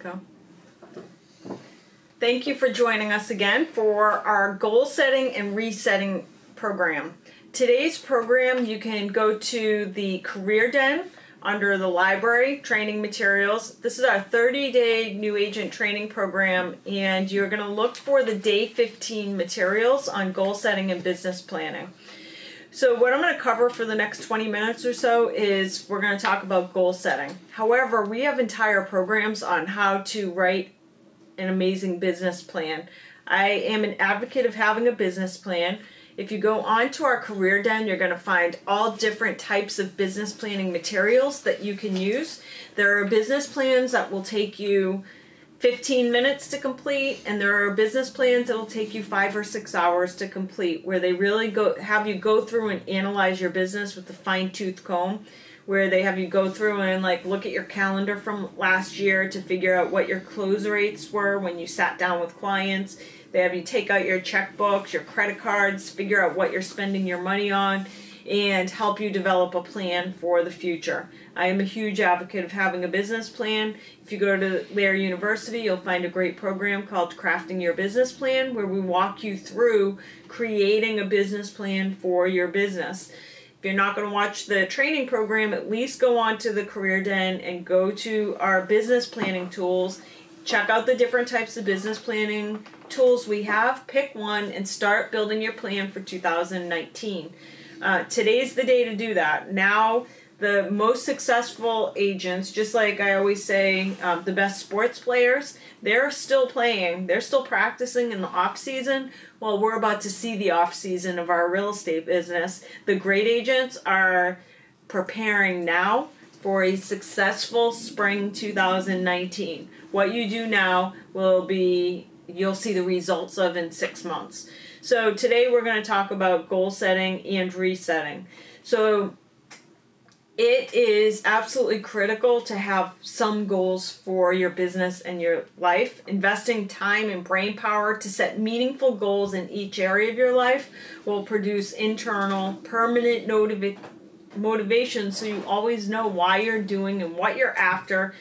Go. Thank you for joining us again for our goal setting and resetting program. Today's program, you can go to the Career Den under the library training materials. This is our 30-day new agent training program, and you're going to look for the day 15 materials on goal setting and business planning. So what I'm going to cover for the next 20 minutes or so is we're going to talk about goal setting. However, we have entire programs on how to write an amazing business plan. I am an advocate of having a business plan. If you go onto our Career Den, you're going to find all different types of business planning materials that you can use. There are business plans that will take you 15 minutes to complete, and there are business plans that will take you 5 or 6 hours to complete, where they really have you go through and analyze your business with a fine-tooth comb, where they have you go through and look at your calendar from last year to figure out what your close rates were when you sat down with clients. They have you take out your checkbooks, your credit cards, figure out what you're spending your money on, and help you develop a plan for the future. I am a huge advocate of having a business plan. If you go to LAER University, you'll find a great program called Crafting Your Business Plan, where we walk you through creating a business plan for your business. If you're not going to watch the training program, at least go on to the Career Den and go to our business planning tools. Check out the different types of business planning tools we have. Pick one and start building your plan for 2019. Today's the day to do that. Now, the most successful agents, just like I always say, the best sports players, they're still playing. They're still practicing in the off season. Well, we're about to see the off season of our real estate business. The great agents are preparing now for a successful spring 2019. What you do now will be, you'll see the results of in 6 months. So today we're going to talk about goal setting and resetting. So it is absolutely critical to have some goals for your business and your life. Investing time and brain power to set meaningful goals in each area of your life will produce internal, permanent motivation, so you always know why you're doing and what you're after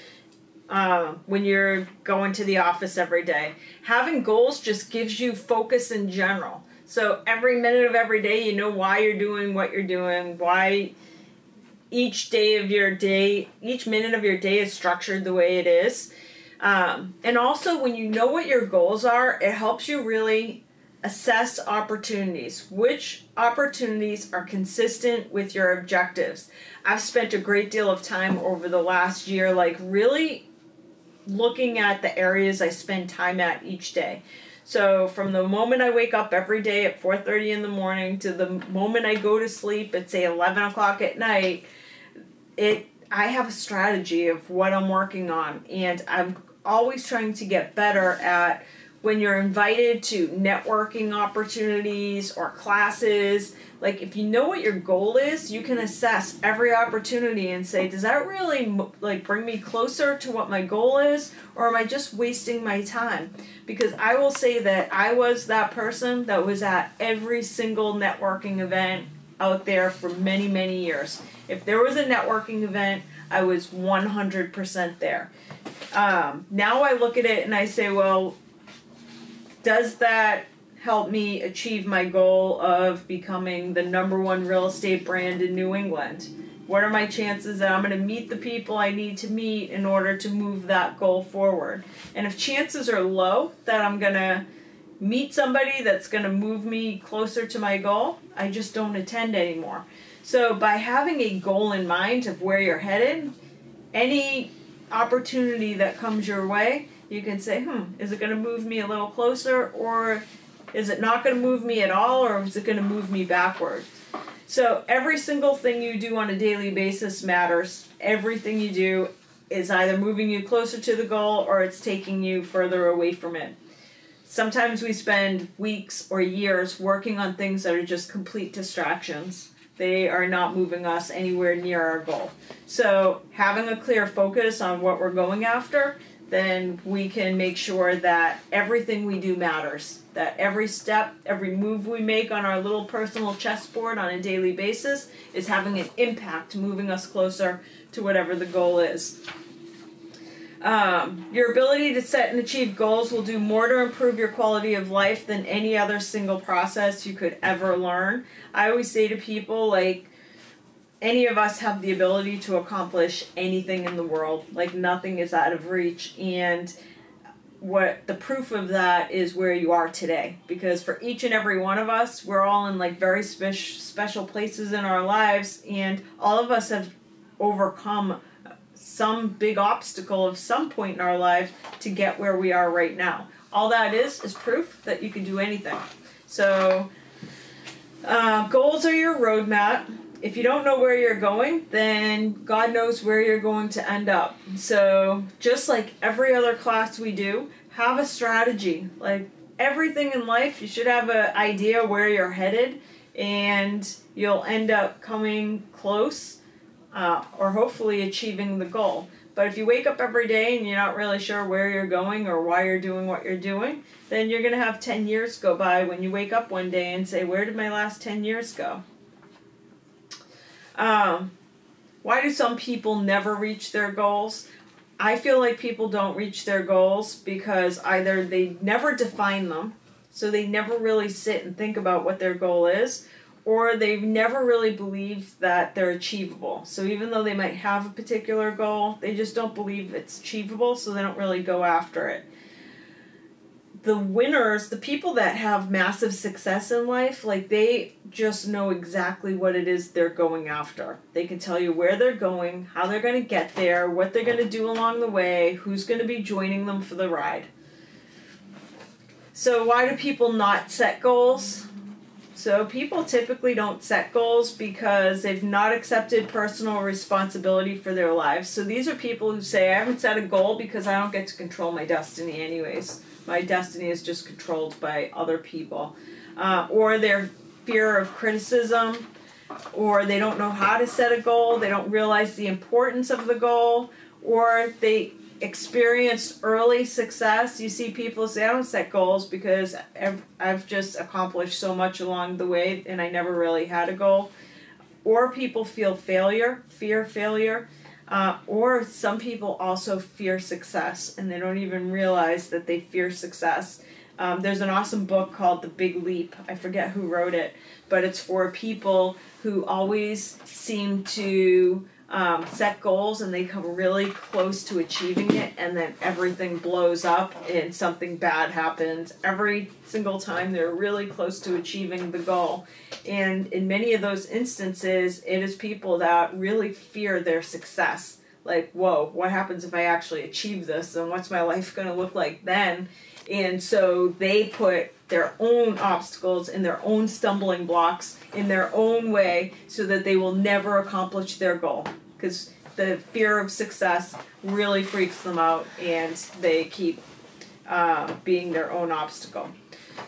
when you're going to the office every day. Having goals just gives you focus in general. So every minute of every day, you know why you're doing what you're doing, why each minute of your day is structured the way it is. And also, when you know what your goals are, it helps you really assess opportunities. Which opportunities are consistent with your objectives? I've spent a great deal of time over the last year, really looking at the areas I spend time at each day. So from the moment I wake up every day at 4:30 in the morning to the moment I go to sleep at, say, 11 o'clock at night, I have a strategy of what I'm working on, and I'm always trying to get better at when you're invited to networking opportunities or classes. If you know what your goal is, you can assess every opportunity and say, does that really bring me closer to what my goal is, or am I just wasting my time? Because I will say that I was that person that was at every single networking event out there for many, many years. If there was a networking event, I was 100% there. Now I look at it and I say, well, does that help me achieve my goal of becoming the #1 real estate brand in New England? What are my chances that I'm going to meet the people I need to meet in order to move that goal forward? And if chances are low that I'm going to meet somebody that's going to move me closer to my goal, I just don't attend anymore. So by having a goal in mind of where you're headed, any opportunity that comes your way, you can say, is it going to move me a little closer, or is it not going to move me at all, or is it going to move me backward? So every single thing you do on a daily basis matters. Everything you do is either moving you closer to the goal or it's taking you further away from it. Sometimes we spend weeks or years working on things that are just complete distractions. They are not moving us anywhere near our goal. So having a clear focus on what we're going after, then we can make sure that everything we do matters. That every step, every move we make on our little personal chessboard on a daily basis is having an impact, moving us closer to whatever the goal is. Your ability to set and achieve goals will do more to improve your quality of life than any other single process you could ever learn. I always say to people, like, any of us have the ability to accomplish anything in the world. Like, nothing is out of reach. And what the proof of that is where you are today, because for each and every one of us, we're all in like very special places in our lives, and all of us have overcome some big obstacle of some point in our life to get where we are right now. All that is proof that you can do anything. So goals are your roadmap. If you don't know where you're going, then God knows where you're going to end up. So just like every other class we do, have a strategy. Like everything in life, you should have an idea where you're headed, and you'll end up coming close or hopefully achieving the goal. But if you wake up every day and you're not really sure where you're going or why you're doing what you're doing, then you're going to have 10 years go by when you wake up one day and say, where did my last 10 years go? Why do some people never reach their goals? I feel like people don't reach their goals because either they never define them, so they never really sit and think about what their goal is, or they've never really believed that they're achievable. So even though they might have a particular goal, they just don't believe it's achievable, so they don't really go after it. The winners, the people that have massive success in life, like they just know exactly what it is they're going after. They can tell you where they're going, how they're going to get there, what they're going to do along the way, who's going to be joining them for the ride. So why do people not set goals? So people typically don't set goals because they've not accepted personal responsibility for their lives. So these are people who say, I haven't set a goal because I don't get to control my destiny anyways. My destiny is just controlled by other people. Or their fear of criticism, or they don't know how to set a goal, they don't realize the importance of the goal, or they experienced early success. You see people say, I don't set goals because I've just accomplished so much along the way and I never really had a goal. Or people feel fear failure. Or some people also fear success, and they don't even realize that they fear success. There's an awesome book called The Big Leap. I forget who wrote it, but it's for people who always seem to set goals and they come really close to achieving it, and then everything blows up and something bad happens every single time they're really close to achieving the goal. And in many of those instances, it is people that really fear their success. Like, whoa, what happens if I actually achieve this, and what's my life going to look like then? And so they put their own obstacles and their own stumbling blocks in their own way so that they will never accomplish their goal, because the fear of success really freaks them out and they keep being their own obstacle.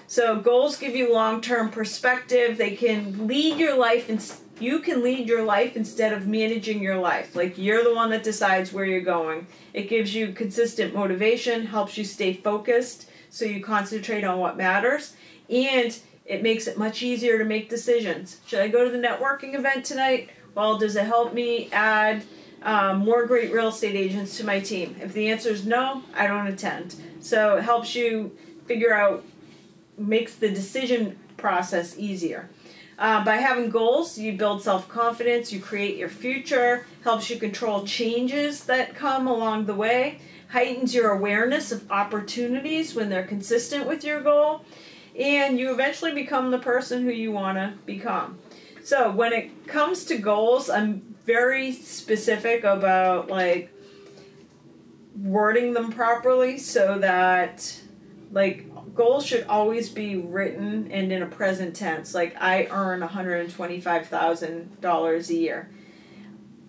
So goals give you long-term perspective. They can lead your life, and you can lead your life instead of managing your life. Like, you're the one that decides where you're going. It gives you consistent motivation, helps you stay focused so you concentrate on what matters, and it makes it much easier to make decisions. Should I go to the networking event tonight? Well, does it help me add more great real estate agents to my team? If the answer is no, I don't attend. So it helps you figure out, makes the decision process easier. By having goals, you build self-confidence, you create your future, helps you control changes that come along the way, heightens your awareness of opportunities when they're consistent with your goal, and you eventually become the person who you want to become. So when it comes to goals, I'm very specific about like wording them properly so that like goals should always be written and in a present tense. Like, I earn $125,000 a year.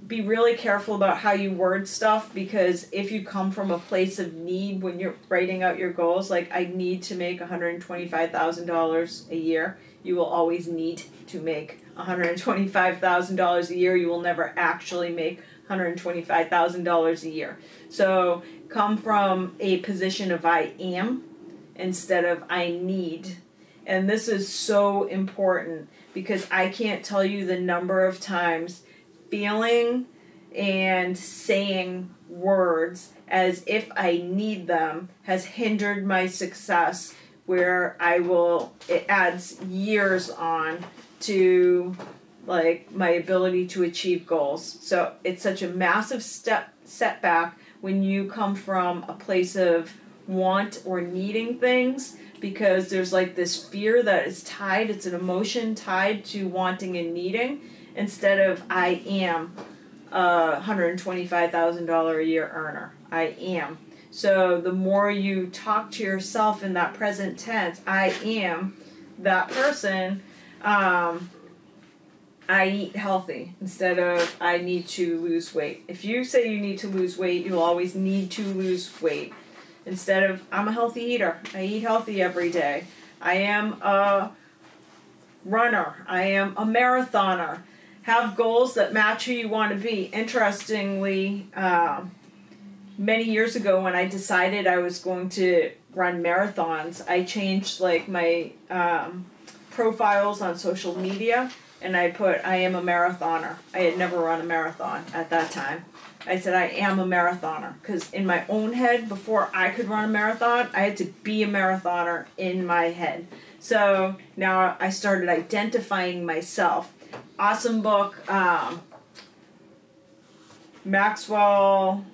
Be really careful about how you word stuff, because if you come from a place of need when you're writing out your goals, like, I need to make $125,000 a year, you will always need to make $125,000 a year. You will never actually make $125,000 a year. So come from a position of I am instead of I need. And this is so important, because I can't tell you the number of times feeling and saying words as if I need them has hindered my success, where it adds years on to like my ability to achieve goals. So it's such a massive setback when you come from a place of want or needing things, because there's like this fear that is tied, it's an emotion tied to wanting and needing, instead of I am a $125,000 a year earner. I am. So the more you talk to yourself in that present tense, I am that person, I eat healthy instead of I need to lose weight. If you say you need to lose weight, you'll always need to lose weight. Instead of I'm a healthy eater, I eat healthy every day. I am a runner. I am a marathoner. Have goals that match who you want to be. Interestingly, many years ago when I decided I was going to run marathons, I changed like my profiles on social media, and I put I am a marathoner. I had never run a marathon at that time. I said I am a marathoner, because in my own head, before I could run a marathon, I had to be a marathoner in my head. So now I started identifying myself. Awesome book, Maxwell,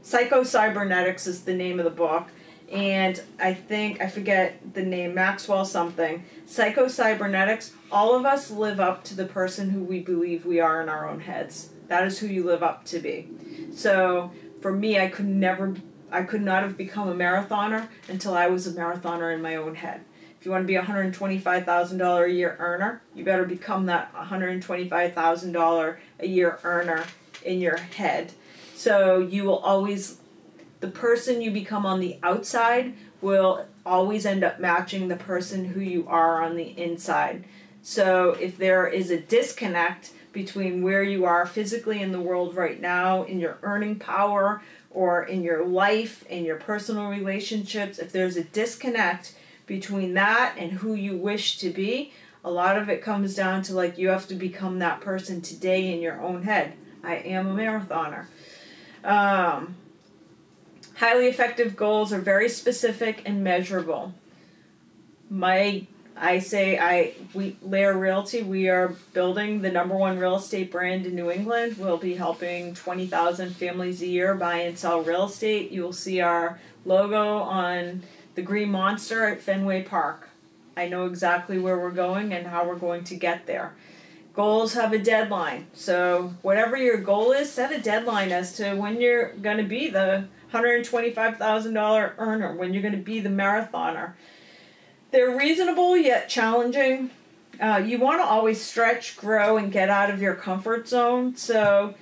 Psycho-Cybernetics is the name of the book, and I forget the name, Maxwell something. Psycho-Cybernetics, all of us live up to the person who we believe we are in our own heads. That is who you live up to be. So for me, I could not have become a marathoner until I was a marathoner in my own head. If you want to be a $125,000 a year earner, you better become that $125,000 a year earner in your head. So you will always, the person you become on the outside will always end up matching the person who you are on the inside. So if there is a disconnect between where you are physically in the world right now, in your earning power, or in your life, in your personal relationships, if there's a disconnect between that and who you wish to be, a lot of it comes down to like you have to become that person today in your own head. I am a marathoner. Highly effective goals are very specific and measurable. LAER Realty, we are building the #1 real estate brand in New England. We'll be helping 20,000 families a year buy and sell real estate. You will see our logo on the Green Monster at Fenway Park. I know exactly where we're going and how we're going to get there. Goals have a deadline. So whatever your goal is, set a deadline as to when you're going to be the $125,000 earner, when you're going to be the marathoner. They're reasonable yet challenging. You want to always stretch, grow, and get out of your comfort zone. So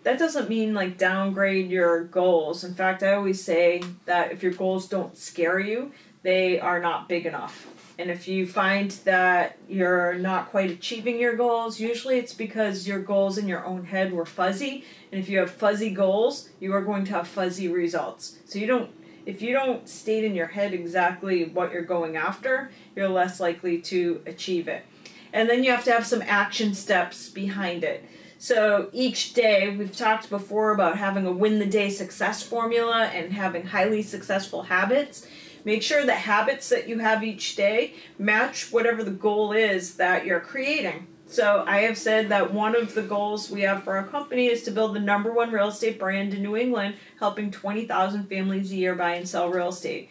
that doesn't mean like downgrade your goals. In fact, I always say that if your goals don't scare you, they are not big enough. And if you find that you're not quite achieving your goals, usually it's because your goals in your own head were fuzzy. And if you have fuzzy goals, you are going to have fuzzy results. So if you don't state in your head exactly what you're going after, you're less likely to achieve it. And then you have to have some action steps behind it. So each day, we've talked before about having a win-the-day success formula and having highly successful habits. Make sure the habits that you have each day match whatever the goal is that you're creating. So I have said that one of the goals we have for our company is to build the #1 real estate brand in New England, helping 20,000 families a year buy and sell real estate.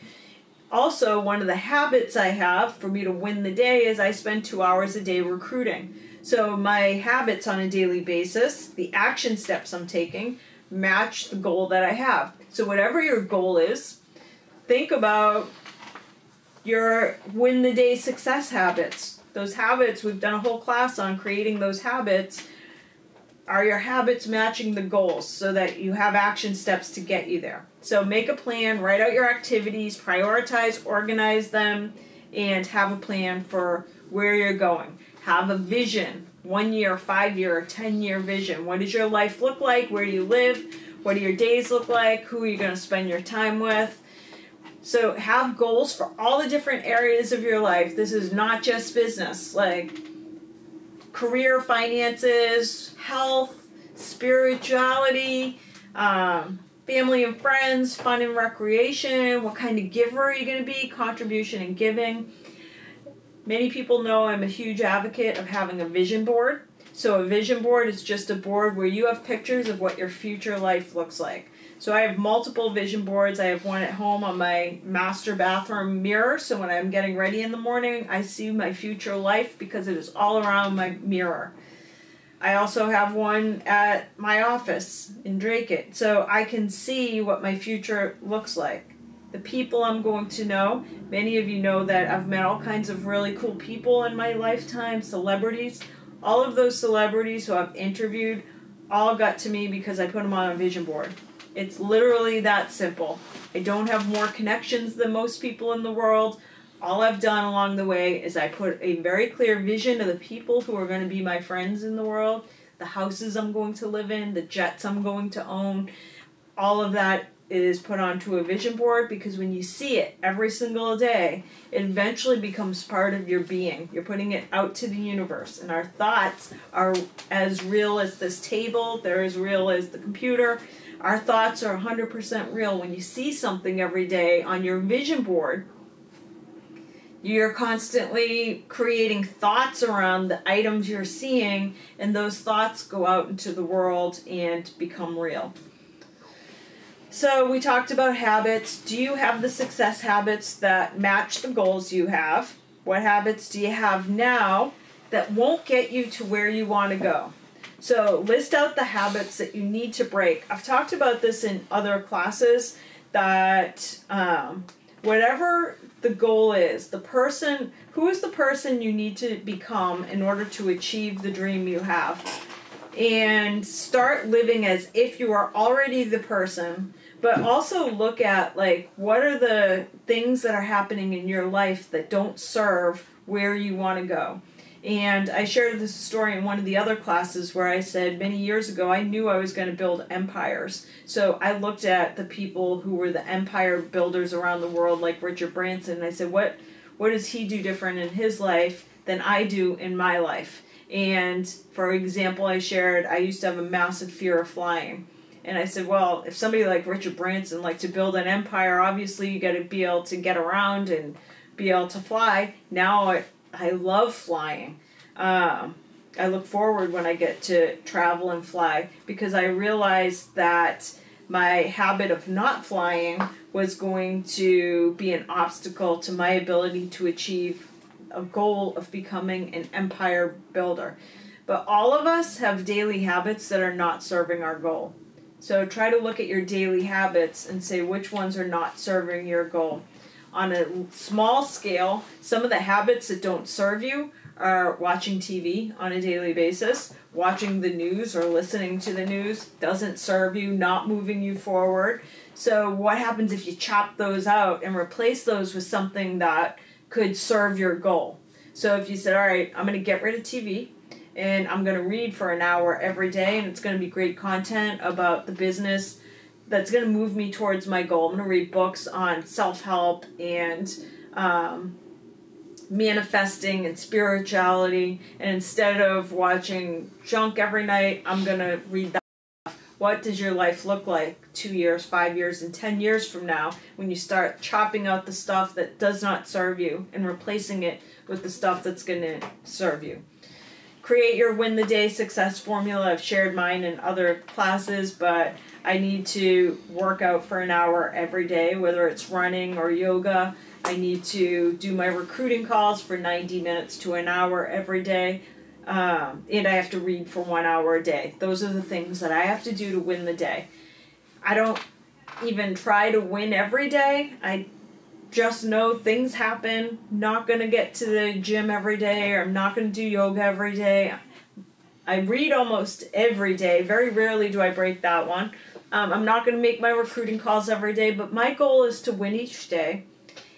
Also, one of the habits I have for me to win the day is I spend 2 hours a day recruiting. So my habits on a daily basis, the action steps I'm taking, match the goal that I have. So whatever your goal is, think about your win-the-day success habits. Those habits, we've done a whole class on creating those habits. Are your habits matching the goals so that you have action steps to get you there? So make a plan, write out your activities, prioritize, organize them, and have a plan for where you're going. Have a vision, 1 year, 5 year, 10-year vision. What does your life look like? Where do you live? What do your days look like? Who are you going to spend your time with? So have goals for all the different areas of your life. This is not just business, like career, finances, health, spirituality, family and friends, fun and recreation, what kind of giver are you going to be, contribution and giving. Many people know I'm a huge advocate of having a vision board. So a vision board is just a board where you have pictures of what your future life looks like. So I have multiple vision boards. I have one at home on my master bathroom mirror. So when I'm getting ready in the morning, I see my future life because it is all around my mirror. I also have one at my office in Drake. So I can see what my future looks like. The people I'm going to know. Many of you know that I've met all kinds of really cool people in my lifetime, celebrities. All of those celebrities who I've interviewed all got to me because I put them on a vision board. It's literally that simple. I don't have more connections than most people in the world. All I've done along the way is I put a very clear vision of the people who are going to be my friends in the world, the houses I'm going to live in, the jets I'm going to own. All of that is put onto a vision board because when you see it every single day, it eventually becomes part of your being. You're putting it out to the universe. And our thoughts are as real as this table. They're as real as the computer. Our thoughts are 100% real. When you see something every day on your vision board, you're constantly creating thoughts around the items you're seeing, and those thoughts go out into the world and become real. So we talked about habits. Do you have the success habits that match the goals you have? What habits do you have now that won't get you to where you want to go? So list out the habits that you need to break. I've talked about this in other classes that whatever the goal is, who is the person you need to become in order to achieve the dream you have? And start living as if you are already the person, but also look at what are the things that are happening in your life that don't serve where you want to go. And I shared this story in one of the other classes where I said many years ago I knew I was going to build empires. So I looked at the people who were the empire builders around the world, like Richard Branson, and I said, what does he do different in his life than I do in my life? And for example, I shared I used to have a massive fear of flying. And I said, well, if somebody like Richard Branson liked to build an empire, obviously you got to be able to get around and be able to fly. Now I love flying. I look forward when I get to travel and fly because I realized that my habit of not flying was going to be an obstacle to my ability to achieve a goal of becoming an empire builder. But all of us have daily habits that are not serving our goal. So try to look at your daily habits and say which ones are not serving your goal. On a small scale, some of the habits that don't serve you are watching TV on a daily basis, watching the news or listening to the news doesn't serve you, not moving you forward. So what happens if you chop those out and replace those with something that could serve your goal? So if you said, all right, I'm going to get rid of TV and I'm going to read for an hour every day and it's going to be great content about the business that's going to move me towards my goal. I'm going to read books on self-help and manifesting and spirituality, and instead of watching junk every night, I'm going to read that. What does your life look like 2 years, 5 years, and 10 years from now when you start chopping out the stuff that does not serve you and replacing it with the stuff that's going to serve you? Create your win the day success formula. I've shared mine in other classes, but I need to work out for an hour every day, whether it's running or yoga. I need to do my recruiting calls for 90 minutes to an hour every day. And I have to read for 1 hour a day. Those are the things that I have to do to win the day. I don't even try to win every day. I just know things happen. Not going to get to the gym every day, or I'm not going to do yoga every day. I read almost every day. Very rarely do I break that one. I'm not going to make my recruiting calls every day, but my goal is to win each day.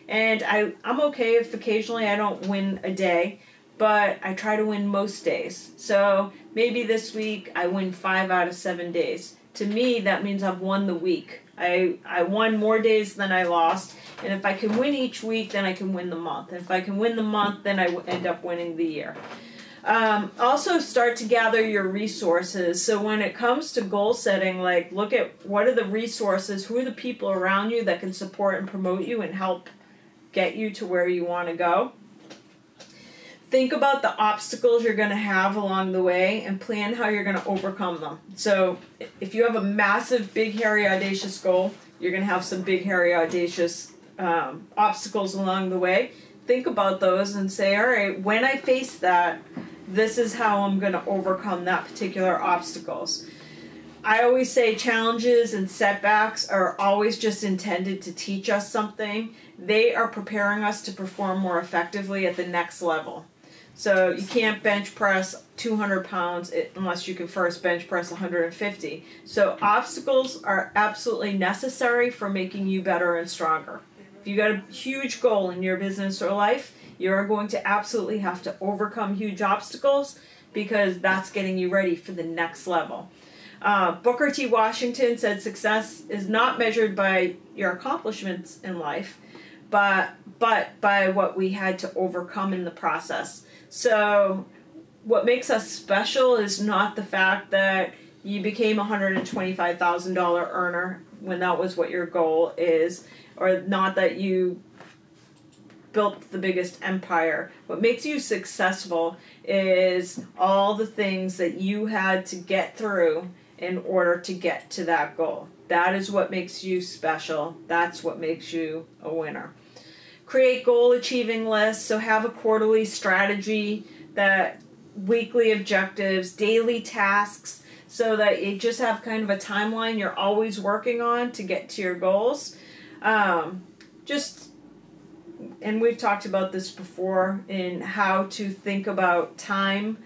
And I'm okay if occasionally I don't win a day, but I try to win most days. So maybe this week I win 5 out of 7 days. To me, that means I've won the week. I won more days than I lost. And if I can win each week, then I can win the month. And if I can win the month, then I end up winning the year. Also start to gather your resources. So when it comes to goal setting, like look at what are the resources, who are the people around you that can support and promote you and help get you to where you want to go. Think about the obstacles you're going to have along the way and plan how you're going to overcome them. So if you have a massive, big, hairy, audacious goal, you're going to have some big, hairy, audacious obstacles along the way. Think about those and say, all right, when I face that, this is how I'm going to overcome that particular obstacles. I always say challenges and setbacks are always just intended to teach us something. They are preparing us to perform more effectively at the next level. So you can't bench press 200 pounds unless you can first bench press 150. So obstacles are absolutely necessary for making you better and stronger. If you got a huge goal in your business or life, you're going to absolutely have to overcome huge obstacles because that's getting you ready for the next level. Booker T. Washington said success is not measured by your accomplishments in life, but by what we had to overcome in the process. So what makes us special is not the fact that you became a $125,000 earner when that was what your goal is, or not that you built the biggest empire. What makes you successful is all the things that you had to get through in order to get to that goal. That is what makes you special. That's what makes you a winner. Create goal achieving lists. So have a quarterly strategy, that weekly objectives, daily tasks, so that you just have kind of a timeline you're always working on to get to your goals. And we've talked about this before in how to think about time.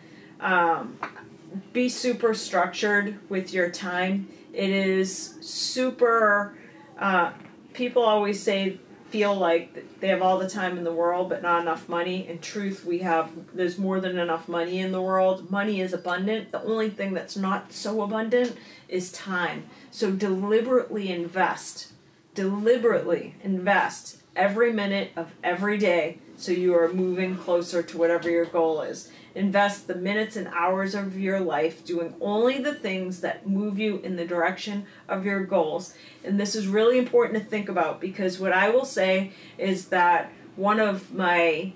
Be super structured with your time. It is super, people always feel like they have all the time in the world but not enough money. In truth, there's more than enough money in the world. Money is abundant. The only thing that's not so abundant is time. So deliberately invest every minute of every day so you are moving closer to whatever your goal is. Invest the minutes and hours of your life doing only the things that move you in the direction of your goals. And this is really important to think about, because what I will say is that one of my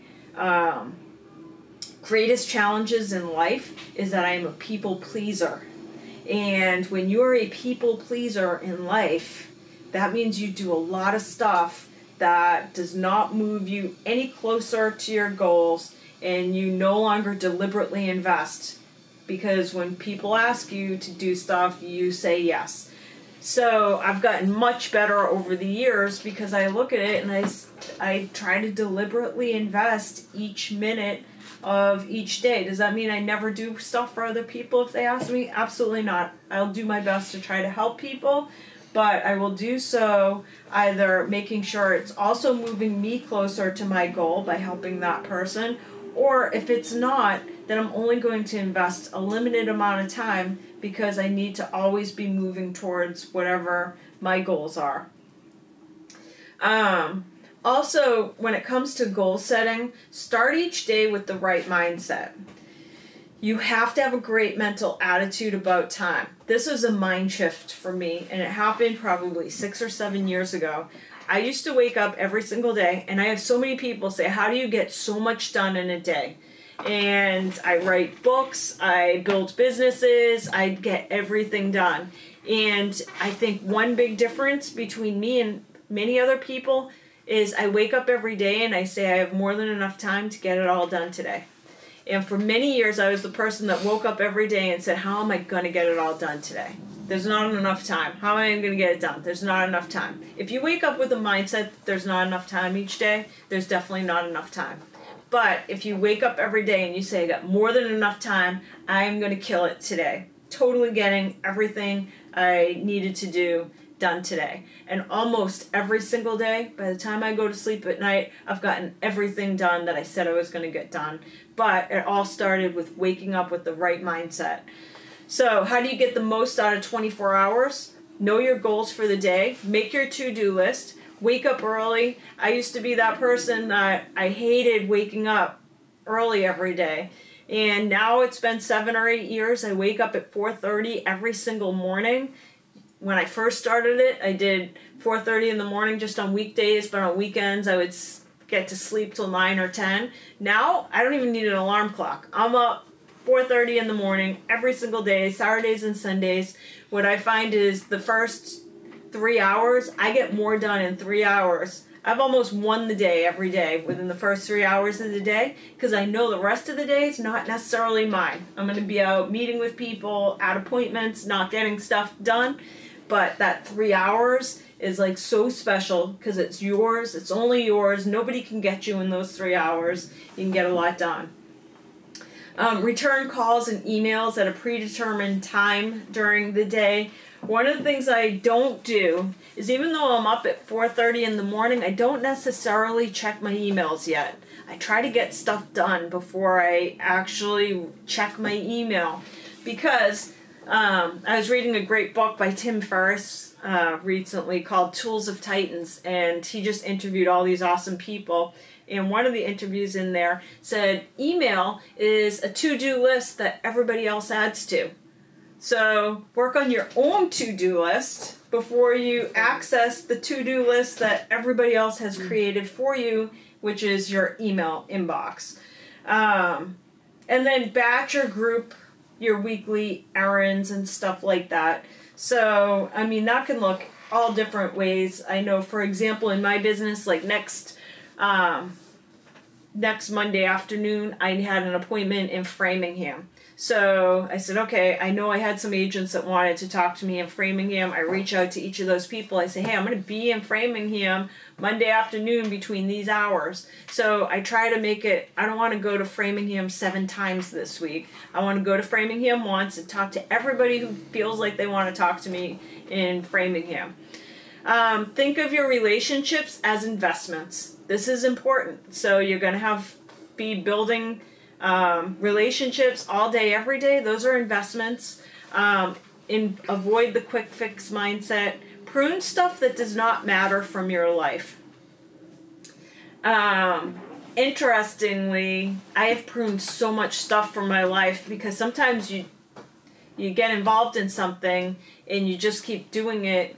greatest challenges in life is that I am a people pleaser. And when you're a people pleaser in life, that means you do a lot of stuff that does not move you any closer to your goals, and you no longer deliberately invest, because when people ask you to do stuff, you say yes. So I've gotten much better over the years because I look at it and I try to deliberately invest each minute of each day. Does that mean I never do stuff for other people if they ask me? Absolutely not. I'll do my best to try to help people, but I will do so either making sure it's also moving me closer to my goal by helping that person, or if it's not, then I'm only going to invest a limited amount of time because I need to always be moving towards whatever my goals are. Also, when it comes to goal setting, start each day with the right mindset. You have to have a great mental attitude about time. This was a mind shift for me, and it happened probably 6 or 7 years ago. I used to wake up every single day, and I have so many people say, how do you get so much done in a day? And I write books, I build businesses, I get everything done. And I think one big difference between me and many other people is I wake up every day and I say I have more than enough time to get it all done today. And for many years, I was the person that woke up every day and said, how am I going to get it all done today? There's not enough time. How am I going to get it done? There's not enough time. If you wake up with a mindset that there's not enough time each day, there's definitely not enough time. But if you wake up every day and you say, I got more than enough time, I'm going to kill it today. Totally getting everything I needed to do done today. And almost every single day, by the time I go to sleep at night, I've gotten everything done that I said I was going to get done. But it all started with waking up with the right mindset. So how do you get the most out of 24 hours? Know your goals for the day. Make your to-do list. Wake up early. I used to be that person that I hated waking up early every day. And now it's been 7 or 8 years. I wake up at 4:30 every single morning. When I first started it, I did 4:30 in the morning just on weekdays, but on weekends I would get to sleep till 9 or 10. Now I don't even need an alarm clock. I'm up 4:30 in the morning every single day, Saturdays and Sundays. What I find is the first 3 hours, I get more done in 3 hours. I've almost won the day every day within the first 3 hours of the day, because I know the rest of the day is not necessarily mine. I'm going to be out meeting with people, at appointments, not getting stuff done. But that 3 hours is like so special because it's yours. It's only yours. Nobody can get you in those 3 hours. You can get a lot done. Return calls and emails at a predetermined time during the day. One of the things I don't do is, even though I'm up at 4:30 in the morning, I don't necessarily check my emails yet. I try to get stuff done before I actually check my email, because I was reading a great book by Tim Ferriss recently called Tools of Titans, and he just interviewed all these awesome people. And one of the interviews in there said email is a to-do list that everybody else adds to. So work on your own to-do list before you access the to-do list that everybody else has created for you, which is your email inbox. And then batch or group your weekly errands and stuff like that. So, I mean, that can look all different ways. I know, for example, in my business, like next Monday afternoon, I had an appointment in Framingham. So I said, okay, I know I had some agents that wanted to talk to me in Framingham. I reach out to each of those people. I say, hey, I'm going to be in Framingham Monday afternoon between these hours. So I try to make it, I don't want to go to Framingham 7 times this week. I want to go to Framingham once and talk to everybody who feels like they want to talk to me in Framingham. Think of your relationships as investments. This is important. So you're going to be building relationships all day, every day. Those are investments. Avoid the quick fix mindset. Prune stuff that does not matter from your life. Interestingly, I have pruned so much stuff from my life, because sometimes you get involved in something and you just keep doing it.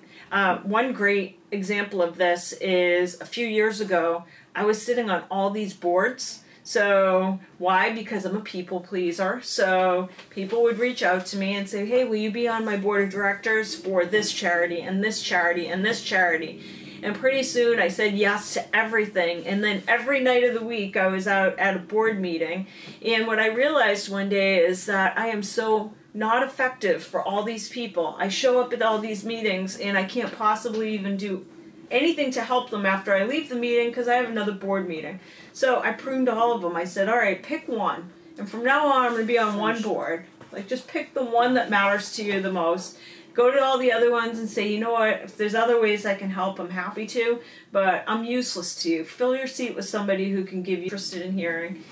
One great example of this is a few years ago, I was sitting on all these boards. So why? Because I'm a people pleaser. So people would reach out to me and say, hey, will you be on my board of directors for this charity and this charity and this charity? And pretty soon I said yes to everything. And then every night of the week I was out at a board meeting. And what I realized one day is that I am so not effective for all these people. I show up at all these meetings and I can't possibly even do anything to help them after I leave the meeting, because I have another board meeting. So I pruned all of them. I said, all right, pick one. And from now on, I'm going to be on one board. Like, just pick the one that matters to you the most. Go to all the other ones and say, you know what, if there's other ways I can help, I'm happy to, but I'm useless to you. Fill your seat with somebody who can give you interested in hearing.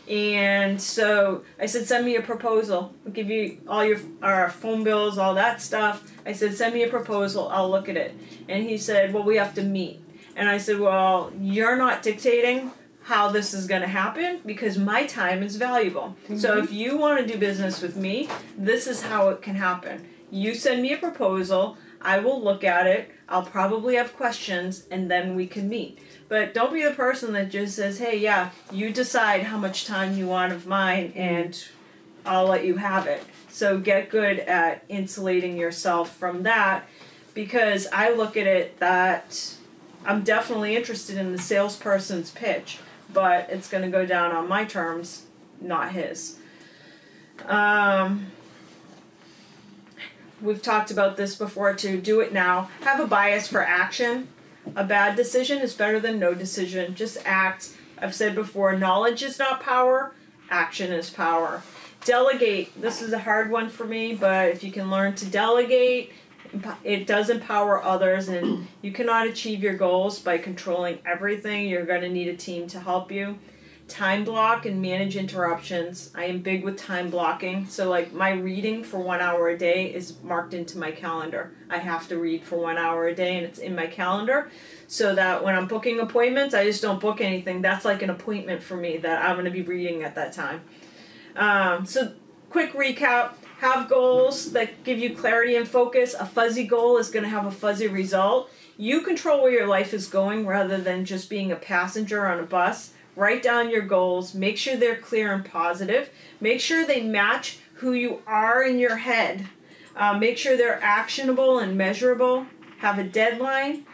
And so I said, send me a proposal. I'll give you all our phone bills, all that stuff. I said, send me a proposal. I'll look at it. And he said, well, we have to meet. And I said, well, you're not dictating how this is going to happen, because my time is valuable. Mm-hmm. So if you want to do business with me, this is how it can happen. You send me a proposal. I will look at it. I'll probably have questions, and then we can meet. But don't be the person that just says, hey, yeah, you decide how much time you want of mine, and I'll let you have it. So get good at insulating yourself from that, because I look at it that I'm definitely interested in the salesperson's pitch, but it's going to go down on my terms, not his. We've talked about this before too. Do it now. Have a bias for action. A bad decision is better than no decision. Just act. I've said before, knowledge is not power. Action is power. Delegate. This is a hard one for me, but if you can learn to delegate, it does empower others, and you cannot achieve your goals by controlling everything. You're going to need a team to help you. Time block and manage interruptions. I am big with time blocking. So like my reading for 1 hour a day is marked into my calendar. I have to read for 1 hour a day, and it's in my calendar, so that when I'm booking appointments, I just don't book anything. That's like an appointment for me that I'm going to be reading at that time. So quick recap, have goals that give you clarity and focus. A fuzzy goal is going to have a fuzzy result. You control where your life is going rather than just being a passenger on a bus. Write down your goals. Make sure they're clear and positive. Make sure they match who you are in your head. Make sure they're actionable and measurable. Have a deadline.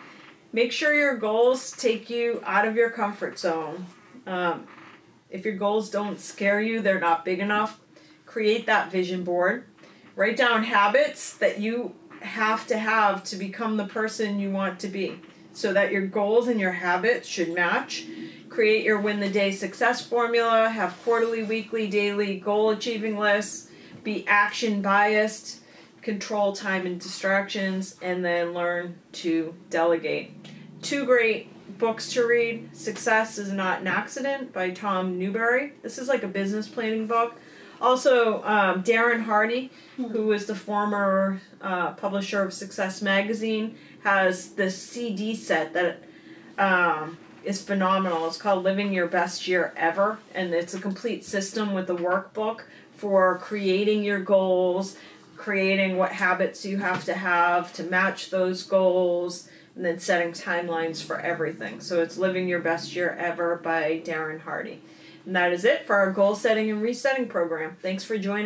Make sure your goals take you out of your comfort zone. If your goals don't scare you, they're not big enough. Create that vision board. Write down habits that you have to become the person you want to be, so that your goals and your habits should match. Create your win the day success formula. Have quarterly, weekly, daily goal achieving lists. Be action biased. Control time and distractions, and then learn to delegate. 2 great books to read. Success is Not an Accident by Tom Newberry. This is like a business planning book. Also, Darren Hardy, who was the former publisher of Success Magazine, has this CD set that is phenomenal. It's called Living Your Best Year Ever, and it's a complete system with a workbook for creating your goals, creating what habits you have to match those goals, and then setting timelines for everything. So it's Living Your Best Year Ever by Darren Hardy. And that is it for our goal setting and resetting program. Thanks for joining.